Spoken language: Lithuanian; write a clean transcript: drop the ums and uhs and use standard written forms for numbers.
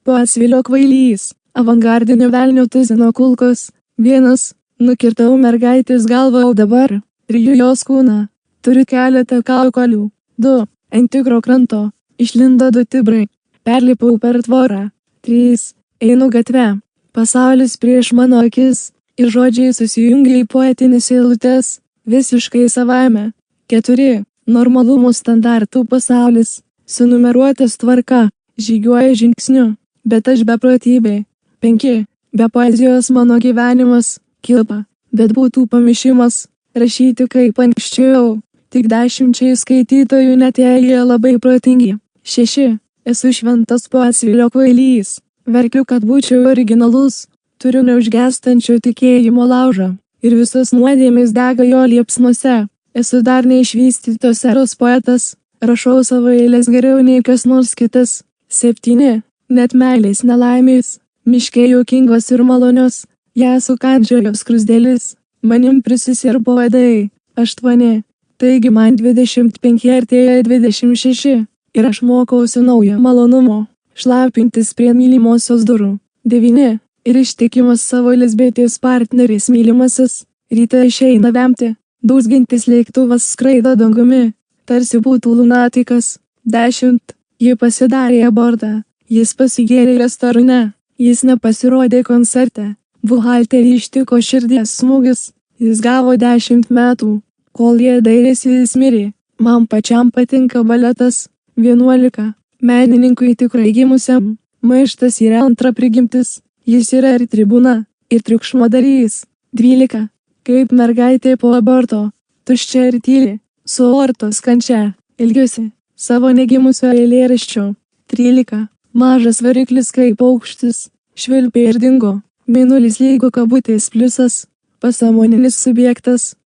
Pasvilio kvailys, avangardinio velnio tuzino kulkos. 1. Nukirtau mergaitės galvą, o dabar ryju jos kūną. Turiu keletą kaukolių. 2. Ant tikro kranto išlindo 2 tibrai. Perlipau per tvorą. 3. Einu gatve. Pasaulis prieš mano akis. Ir žodžiai susijungia į poetinės eilutes. Visiškai savaime. 4. Normalumo standartų pasaulis. Sunumeruotas tvarka. Žygiuoja žingsniu. Bet aš beprotybė. 5. Be poezijos mano gyvenimas kilpa. Bet būtų pamišimas rašyti kaip anksčiau. Tik 10 skaitytojų, net jei jie labai protingi. 6. Esu šventas Pasvilio kvailys. Verkiu, kad būčiau originalus. Turiu neužgestančio tikėjimo laužą. Ir visos nuodėmės dega jo liepsnuose. Esu dar neišvystytos eros poetas. Rašau savo eilės geriau nei kas nors kitas. 7. Net meilės nelaimės. Miške juokingos ir malonios. Ją sukandžiojo skruzdėlis. Manim prisisirpo vadai. 8. Taigi man 25 artėja 26. Ir aš mokausi naujo malonumo. Šlapintis prie mylimosios durų. 9. Ir ištikimas savo lesbietės partneris mylimasis. Ryte išeina vemti. Dūzgintis lėktuvas skraido dangumi. Tarsi būtų lunatikas. 10. Ji pasidarė abortą. Jis pasigėrė restorane. Jis nepasirodė koncerte. Buhalterį ištiko širdies smūgis. Jis gavo 10 metų. Kol jie dairėsi, jis mirė. Man pačiam patinka baletas. 11. Menininkui tikrai gimusiam. Maištas yra antra prigimtis. Jis yra ir tribūna, ir triukšmodarys. 12. Kaip mergaitė po aborto. Tuščia ir tyli. Su aortos kančia. Ilgiuosi savo negimusio eilėraščio. 13. Mažas variklis kaip paukštis. Švilpė ir dingo. Mėnulis lygu kabutės pliusas. Pasąmoninis subjektas.